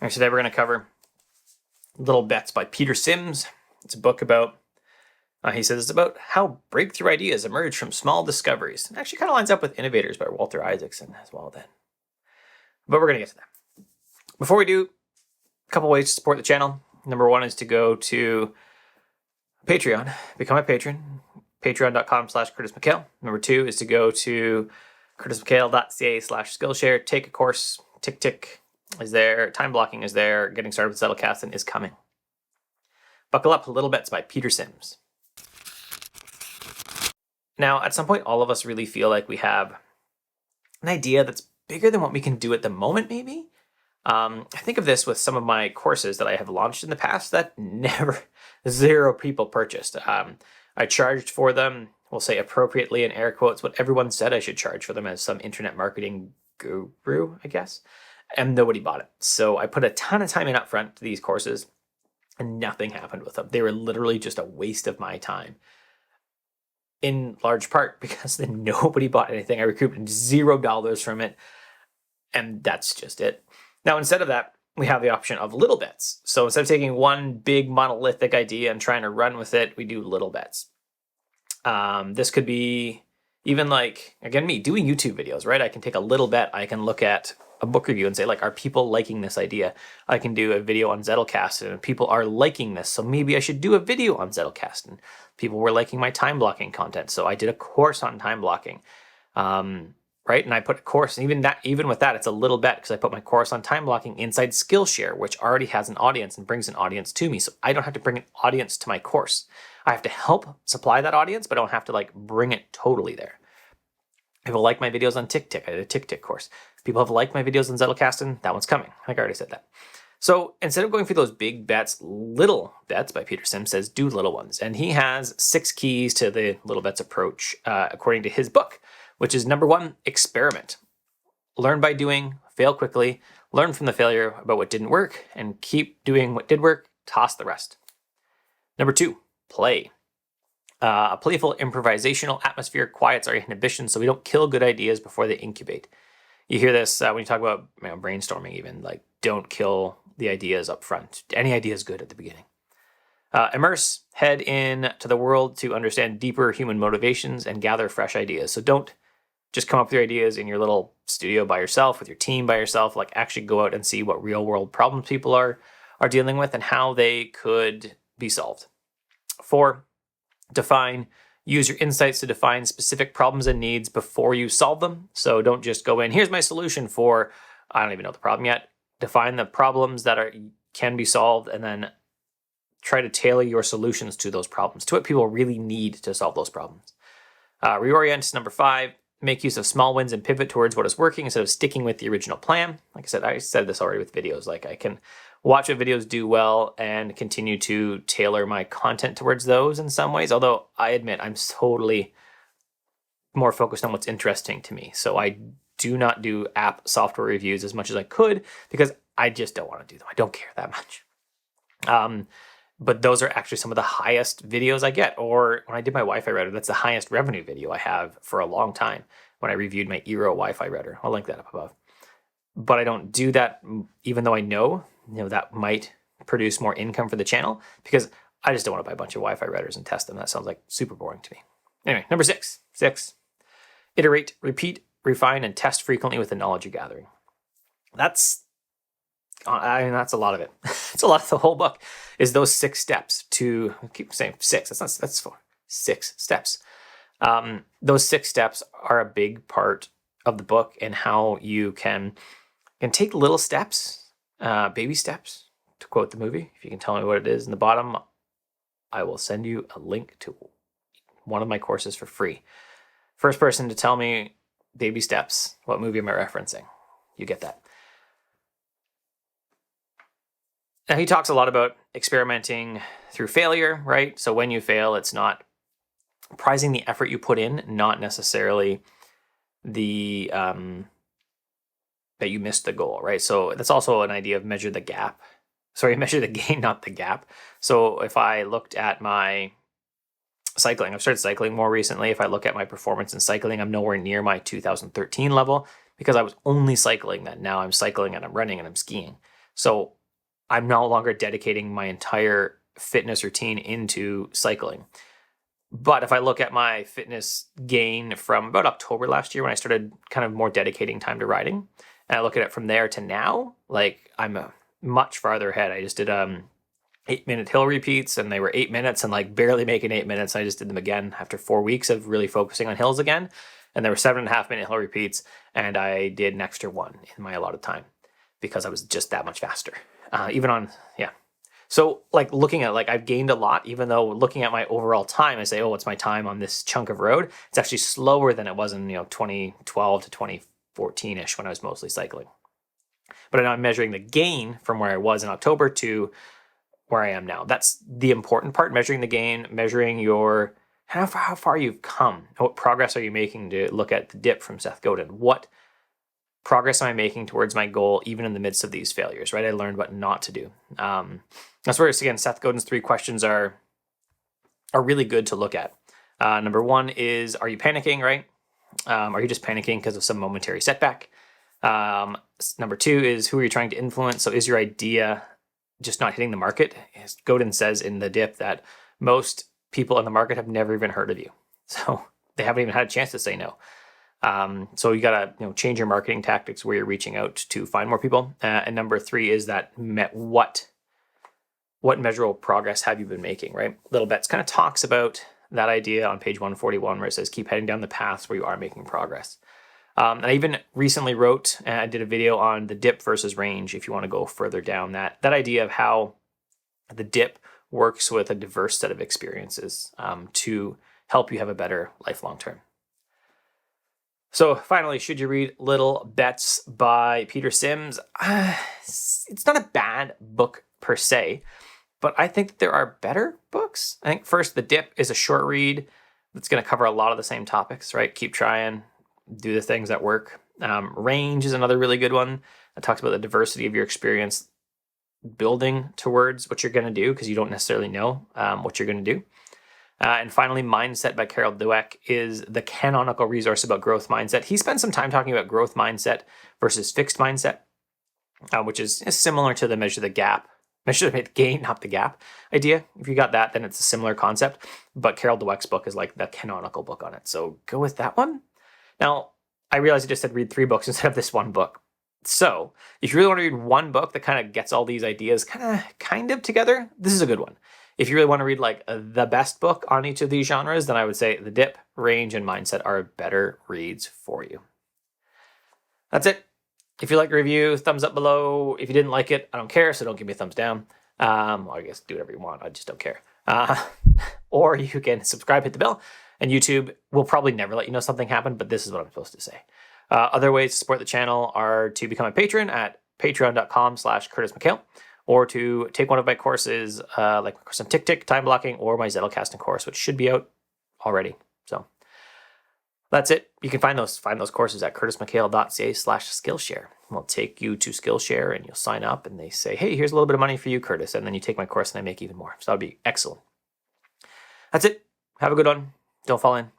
All right, today we're going to cover Little Bets by Peter Sims. It's a book about, he says it's about how breakthrough ideas emerge from small discoveries. It actually kind of lines up with Innovators by Walter Isaacson as well then. But we're going to get to that. Before we do, a couple ways to support the channel. Number one is to go to Patreon, become a patron, patreon.com/CurtisMcHale. Number two is to go to curtismchale.ca/Skillshare, take a course, tick is there, time blocking is there, getting started with Zettelkasten is coming. Buckle up, Little Bets by Peter Sims. Now, at some point, all of us really feel like we have an idea that's bigger than what we can do at the moment, maybe. I think of this with some of my courses that I have launched in the past that zero people purchased. I charged for them, we'll say appropriately in air quotes, what everyone said I should charge for them as some internet marketing guru, I guess. And nobody bought it. So I put a ton of time in up front to these courses and nothing happened with them. They were literally just a waste of my time. In large part because then nobody bought anything. I recouped $0 from it. And that's just it. Now, instead of that, we have the option of little bets. So instead of taking one big monolithic idea and trying to run with it, we do little bets. This could be even like, again, me doing YouTube videos, right? I can take a little bet. I can look at a book review and say, like, are people liking this idea? I can do a video on Zettelkasten and people are liking this. So maybe I should do a video on Zettelkasten. People were liking my time blocking content. So I did a course on time blocking. Right? And I put a course, and even with that, it's a little bet because I put my course on time blocking inside Skillshare, which already has an audience and brings an audience to me. So I don't have to bring an audience to my course. I have to help supply that audience, but I don't have to like bring it totally there. People like my videos on TickTick. I did a TickTick course. People have liked my videos on Zettelkasten. That one's coming. I already said that. So instead of going for those big bets, Little Bets by Peter Sims says do little ones. And he has 6 keys to the Little Bets approach according to his book, which is number 1, experiment. Learn by doing, fail quickly, learn from the failure about what didn't work, and keep doing what did work, toss the rest. Number 2, play. A playful improvisational atmosphere quiets our inhibitions so we don't kill good ideas before they incubate. You hear this when you talk about brainstorming even, like don't kill the ideas up front. Any idea is good at the beginning. Immerse, head in to the world to understand deeper human motivations and gather fresh ideas. So don't just come up with your ideas in your little studio by yourself, with your team by yourself, like actually go out and see what real world problems people are dealing with and how they could be solved. 4, define. Use your insights to define specific problems and needs before you solve them. So don't just go in, here's my solution for, I don't even know the problem yet. Define the problems that can be solved and then try to tailor your solutions to those problems, to what people really need to solve those problems. Reorient is number 5. Make use of small wins and pivot towards what is working instead of sticking with the original plan. Like I said this already with videos. Like I can watch what videos do well and continue to tailor my content towards those in some ways. Although I admit I'm totally more focused on what's interesting to me. So I do not do app software reviews as much as I could because I just don't want to do them. I don't care that much. But those are actually some of the highest videos I get. Or when I did my Wi-Fi router, that's the highest revenue video I have for a long time when I reviewed my Eero Wi-Fi router. I'll link that up above. But I don't do that even though I know that might produce more income for the channel because I just don't want to buy a bunch of Wi-Fi routers and test them. That sounds like super boring to me. Anyway, number 6. Iterate, repeat, refine, and test frequently with the knowledge you're gathering. That's a lot of it. It's a lot of the whole book is those 6 steps to, I keep saying 6, that's 4, 6 steps. Those 6 steps are a big part of the book and how you can take little steps, baby steps, to quote the movie. If you can tell me what it is in the bottom, I will send you a link to one of my courses for free. First person to tell me baby steps, what movie am I referencing? You get that. Now, he talks a lot about experimenting through failure, right? So when you fail, it's not prizing the effort you put in, not necessarily the that you missed the goal, right? So that's also an idea of measure the gap. Sorry, measure the gain, not the gap. So if I looked at my cycling, I've started cycling more recently. If I look at my performance in cycling, I'm nowhere near my 2013 level because I was only cycling then. Now I'm cycling and I'm running and I'm skiing. So I'm no longer dedicating my entire fitness routine into cycling. But if I look at my fitness gain from about October last year when I started kind of more dedicating time to riding, and I look at it from there to now, like I'm much farther ahead. I just did 8-minute hill repeats, and they were 8 minutes and like barely making 8 minutes. I just did them again after 4 weeks of really focusing on hills again. And there were 7.5-minute hill repeats, and I did an extra one in my allotted time because I was just that much faster. So like looking at like I've gained a lot, even though looking at my overall time, I say, oh, what's my time on this chunk of road? It's actually slower than it was in 2012 to 2014-ish when I was mostly cycling. But now I'm measuring the gain from where I was in October to where I am now. That's the important part, measuring the gain, measuring your how far you've come. What progress are you making to look at the dip from Seth Godin? What progress am I making towards my goal, even in the midst of these failures, right? I learned what not to do. That's where, again, Seth Godin's 3 questions are really good to look at. Number 1 is, are you panicking, right? Are you just panicking because of some momentary setback? Number 2 is, who are you trying to influence? So is your idea just not hitting the market? As Godin says in the dip that most people in the market have never even heard of you. So they haven't even had a chance to say no. So you gotta change your marketing tactics where you're reaching out to find more people. And number 3 is that what measurable progress have you been making, right? Little Bets kind of talks about that idea on page 141 where it says keep heading down the paths where you are making progress. And I even recently wrote and I did a video on the dip versus range if you want to go further down that idea of how the dip works with a diverse set of experiences to help you have a better life long term. So finally, should you read Little Bets by Peter Sims? It's not a bad book per se, but I think that there are better books. I think first, The Dip is a short read that's going to cover a lot of the same topics, right? Keep trying, do the things that work. Range is another really good one that talks about the diversity of your experience building towards what you're going to do because you don't necessarily know what you're going to do. And finally, Mindset by Carol Dweck is the canonical resource about growth mindset. He spent some time talking about growth mindset versus fixed mindset, which is similar to the measure the gain, not the gap idea. If you got that, then it's a similar concept. But Carol Dweck's book is like the canonical book on it. So go with that one. Now, I realized I just said read 3 books instead of this one book. So if you really want to read one book that kind of gets all these ideas kind of together, this is a good one. If you really want to read like the best book on each of these genres, then I would say The Dip, Range, and Mindset are better reads for you. That's it. If you like the review, thumbs up below. If you didn't like it, I don't care, so don't give me a thumbs down. Or I guess do whatever you want. I just don't care. Or you can subscribe, hit the bell, and YouTube will probably never let you know something happened, but this is what I'm supposed to say. Other ways to support the channel are to become a patron at patreon.com/CurtisMcHale, or to take one of my courses, like my course on Tick, time blocking, or my Zettelkasting course, which should be out already. So that's it. You can find those courses at curtismchale.ca/Skillshare. We'll take you to Skillshare and you'll sign up and they say, hey, here's a little bit of money for you, Curtis. And then you take my course and I make even more. So that'd be excellent. That's it. Have a good one. Don't fall in.